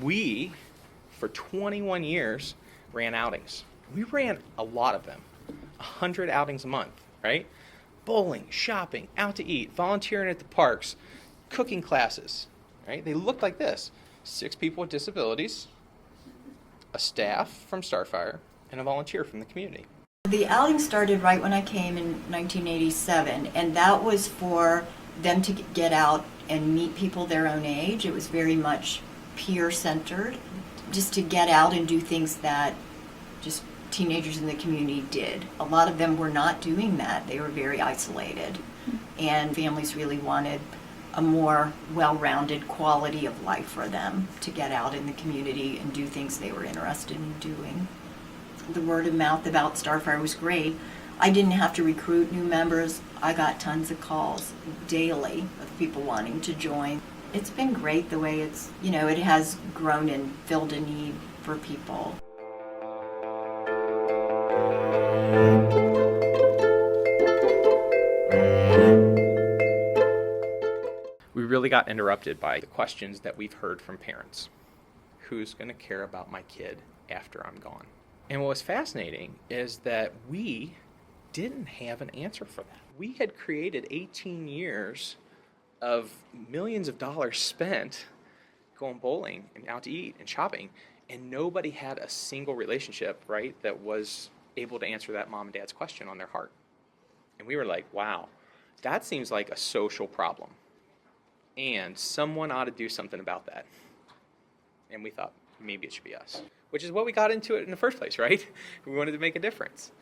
We, for 21 years, ran outings. We ran a lot of them, 100 outings a month, right? Bowling, shopping, out to eat, volunteering at the parks, cooking classes, right? They looked like this: 6 people with disabilities, a staff from Starfire, and a volunteer from the community. The outing started right when I came in 1987, and that was for them to get out and meet people their own age. It was very much peer-centered, just to get out and do things that just teenagers in the community did. A lot of them were not doing that. They were very isolated, and families really wanted a more well-rounded quality of life for them to get out in the community and do things they were interested in doing. The word of mouth about Starfire was great. I didn't have to recruit new members. I got tons of calls daily of people wanting to join. It's been great the way it has grown and filled a need for people. We really got interrupted by the questions that we've heard from parents. Who's going to care about my kid after I'm gone? And what was fascinating is that we didn't have an answer for that. We had created 18 years of millions of dollars spent going bowling and out to eat and shopping, and nobody had a single relationship, right, that was able to answer that mom and dad's question on their heart. And we were like, wow, that seems like a social problem, and someone ought to do something about that. And we thought maybe it should be us, which is what we got into it in the first place, right? We wanted to make a difference.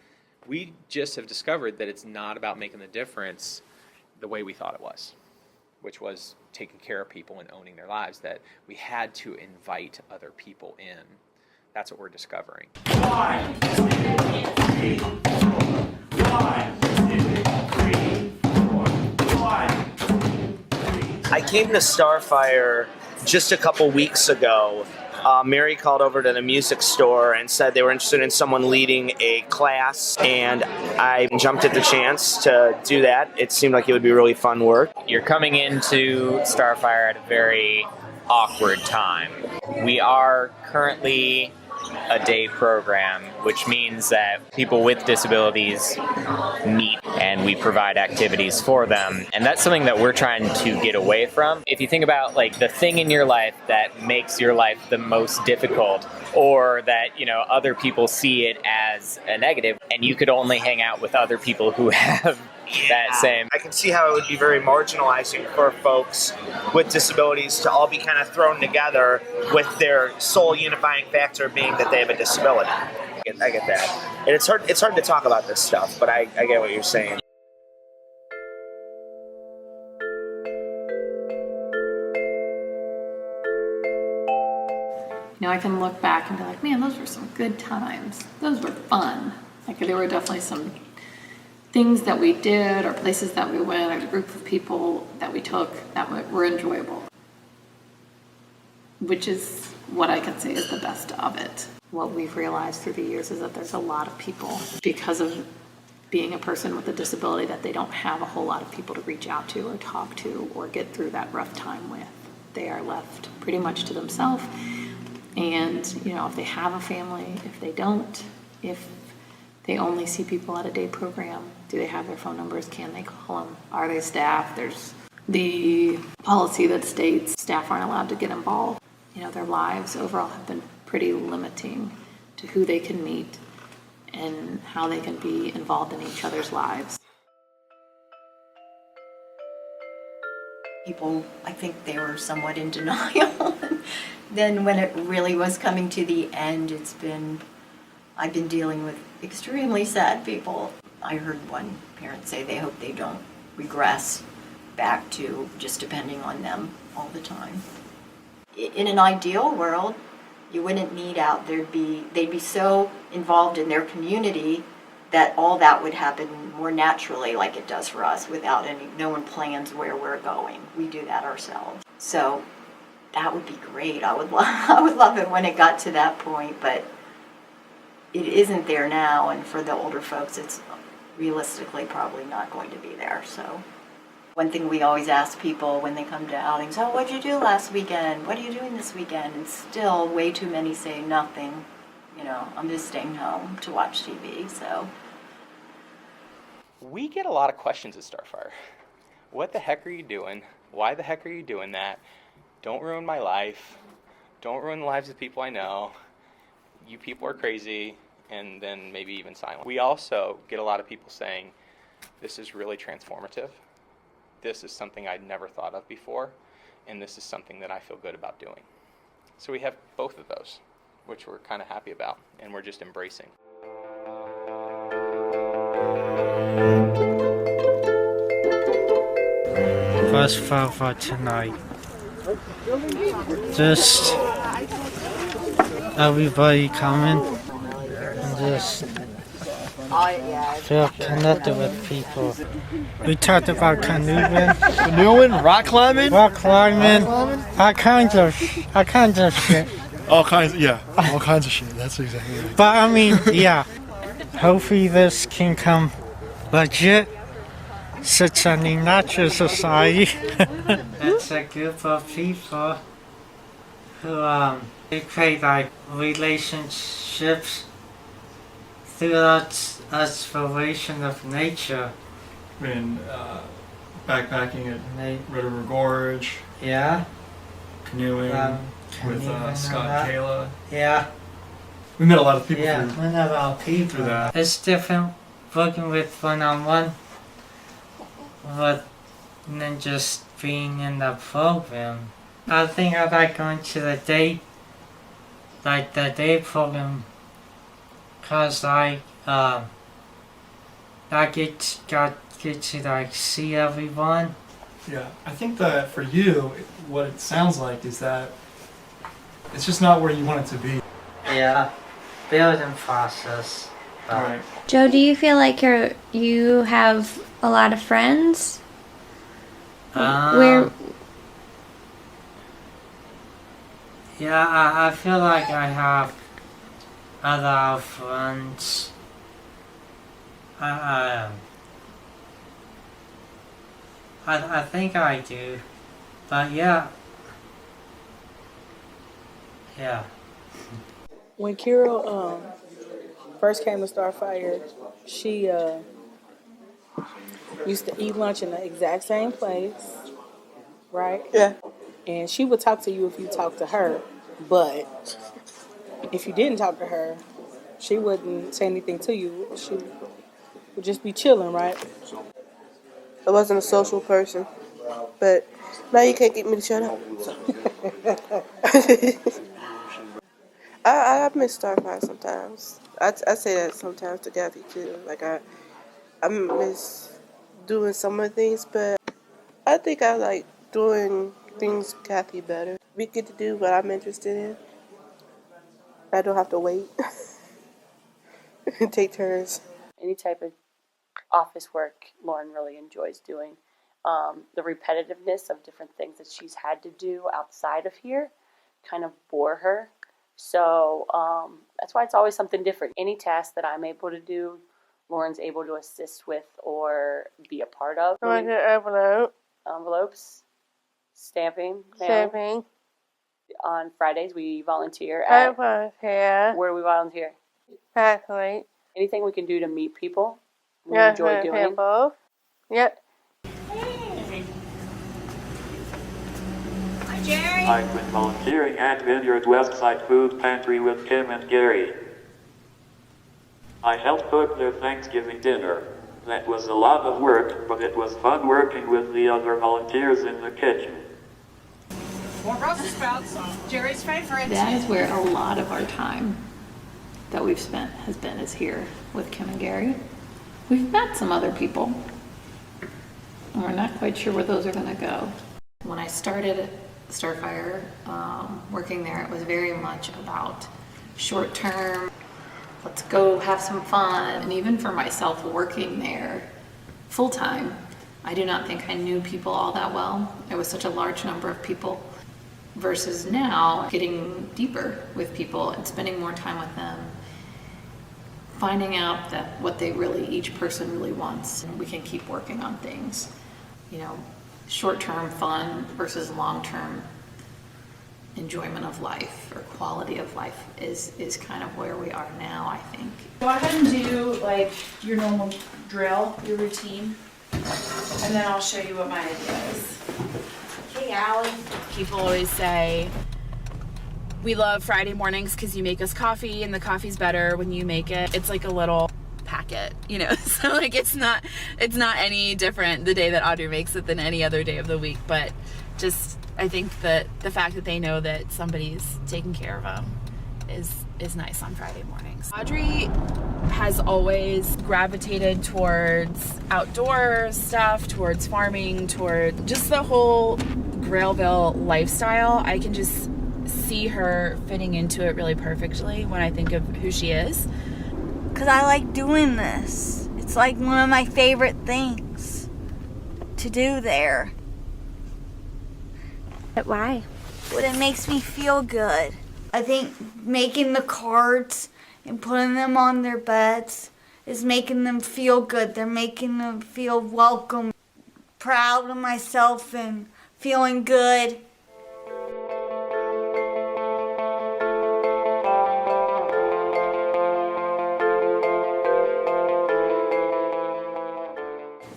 We just have discovered that it's not about making the difference the way we thought it was, which was taking care of people and owning their lives, that we had to invite other people in. That's what we're discovering. One, 2, 3, 4. 1, 2, 3, 4. 1, 2, 3. I came to Starfire just a couple weeks ago. Mary called over to the music store and said they were interested in someone leading a class, and I jumped at the chance to do that. It seemed like it would be really fun work. You're coming into Starfire at a very awkward time. We are currently a day program, which means that people with disabilities meet and we provide activities for them. And that's something that we're trying to get away from. If you think about like the thing in your life that makes your life the most difficult, or that, other people see it as a negative, and you could only hang out with other people who have that same. I can see how it would be very marginalizing for folks with disabilities to all be kind of thrown together with their sole unifying factor being that they have a disability. I get that. And it's hard to talk about this stuff, but I get what you're saying. I can look back and be like, man, those were some good times. Those were fun. Like, there were definitely some things that we did, or places that we went, or a group of people that we took that were enjoyable, which is what I can say is the best of it. What we've realized through the years is that there's a lot of people, because of being a person with a disability, that they don't have a whole lot of people to reach out to or talk to or get through that rough time with. They are left pretty much to themselves. And, if they have a family, if they don't, if they only see people at a day program, do they have their phone numbers? Can they call them? Are they staff? There's the policy that states staff aren't allowed to get involved. Their lives overall have been pretty limiting to who they can meet and how they can be involved in each other's lives. People, I think they were somewhat in denial. Then when it really was coming to the end, I've been dealing with extremely sad people. I heard one parent say they hope they don't regress back to just depending on them all the time. In an ideal world, you wouldn't need out. They'd be so involved in their community that all that would happen more naturally, like it does for us, without no one plans where we're going. We do that ourselves. So that would be great. I would love it when it got to that point, but it isn't there now, and for the older folks, it's realistically probably not going to be there. So One thing we always ask people when they come to outings, oh, what'd you do last weekend? What are you doing this weekend? And still way too many say nothing. You know, I'm just staying home to watch TV, so. We get a lot of questions at Starfire. What the heck are you doing? Why the heck are you doing that? Don't ruin my life. Don't ruin the lives of people I know. You people are crazy, and then maybe even silent. We also get a lot of people saying, this is really transformative. This is something I'd never thought of before, and this is something that I feel good about doing. So we have both of those, which we're kind of happy about, and we're just embracing. First for tonight. Just everybody coming and just feel connected with people. We talked about canoeing, rock climbing, all kinds of shit. all kinds of shit. That's exactly right. But I mean, yeah. Hopefully this can come legit. Such a natural society. It's a group of people who they create like relationships through that exploration of nature. Been backpacking at River Gorge, Yeah. canoeing with canoeing Scott and that. and Kayla. Yeah. We met a lot of people Yeah. through One of our people. that. It's different working with one-on-one, but than just being in the program. I think I like going to the day program, cause I get to like see everyone. Yeah, I think that for you, what it sounds like is that it's just not where you want it to be. Yeah, building process. Right. Joe, do you feel like you have a lot of friends? Where? Yeah, I feel like I have other friends. I think I do, but yeah. When Kira first came to Starfire, she used to eat lunch in the exact same place, right? Yeah. And she would talk to you if you talked to her, but if you didn't talk to her, she wouldn't say anything to you. She would just be chilling, right? I wasn't a social person, but now you can't get me to shut up. I miss Starfire sometimes. I say that sometimes to Kathy too. Like I miss doing some of the things, but I think I like doing things with Kathy better. We get to do what I'm interested in. I don't have to wait. Take turns. Any type of office work Lauren really enjoys doing. The repetitiveness of different things that she's had to do outside of here kind of bore her. So that's why it's always something different. Any task that I'm able to do, Lauren's able to assist with or be a part of. I like an Envelopes, stamping. Stamping. On Fridays, we volunteer I at. volunteer. Where do we volunteer? Exactly. Anything we can do to meet people, we enjoy doing. Both. Yep. I've been volunteering at Vineyard Westside Food Pantry with Kim and Gary. I helped cook their Thanksgiving dinner. That was a lot of work, but it was fun working with the other volunteers in the kitchen. More Brussels sprouts, Jerry's favorite. That is where a lot of our time that we've spent is here with Kim and Gary. We've met some other people, and we're not quite sure where those are going to go. When I started Starfire, working there, it was very much about short term, let's go have some fun. And even for myself working there full time, I do not think I knew people all that well. It was such a large number of people versus now getting deeper with people and spending more time with them, finding out that what they really, each person really wants, and we can keep working on things. short-term fun versus long-term enjoyment of life or quality of life is kind of where we are now, I think. Go ahead and do like your normal drill, your routine, and then I'll show you what my idea is. Hey, Allie. People always say, we love Friday mornings because you make us coffee and the coffee's better when you make it. It's like a little packet, so like it's not any different the day that Audrey makes it than any other day of the week, but just I think that the fact that they know that somebody's taking care of them is nice on Friday mornings. Audrey has always gravitated towards outdoor stuff, towards farming, toward just the whole Grailville lifestyle. I can just see her fitting into it really perfectly when I think of who she is. Because I like doing this. It's like one of my favorite things to do there. But why? But it makes me feel good. I think making the cards and putting them on their beds is making them feel good. They're making them feel welcome, proud of myself, and feeling good.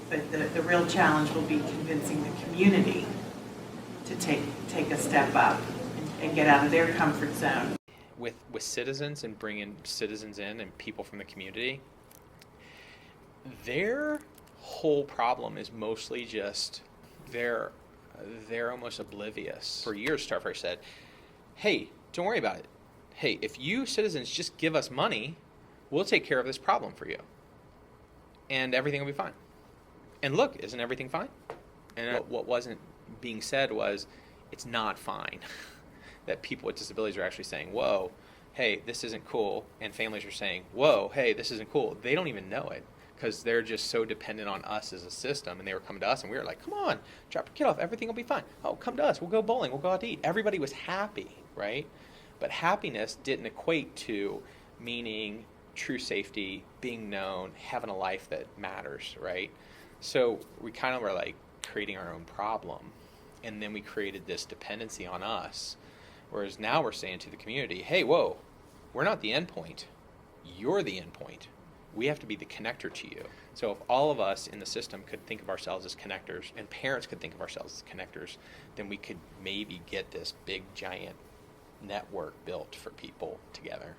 But the real challenge will be convincing the community to take a step up and get out of their comfort zone. With citizens and bringing citizens in and people from the community, their whole problem is mostly just they're almost oblivious. For years, Starfire said, hey, don't worry about it. Hey, if you citizens just give us money, we'll take care of this problem for you. And everything will be fine. And look, isn't everything fine? And what wasn't being said was, it's not fine. That people with disabilities are actually saying, whoa, hey, this isn't cool. And families are saying, whoa, hey, this isn't cool. They don't even know it because they're just so dependent on us as a system. And they were coming to us and we were like, come on, drop your kid off. Everything will be fine. Oh, come to us. We'll go bowling. We'll go out to eat. Everybody was happy, right? But happiness didn't equate to meaning, true safety, being known, having a life that matters, right? So we kind of were like creating our own problem. And then we created this dependency on us. Whereas now we're saying to the community, hey, whoa, we're not the end point. You're the end point. We have to be the connector to you. So if all of us in the system could think of ourselves as connectors and parents could think of ourselves as connectors, then we could maybe get this big giant network built for people together.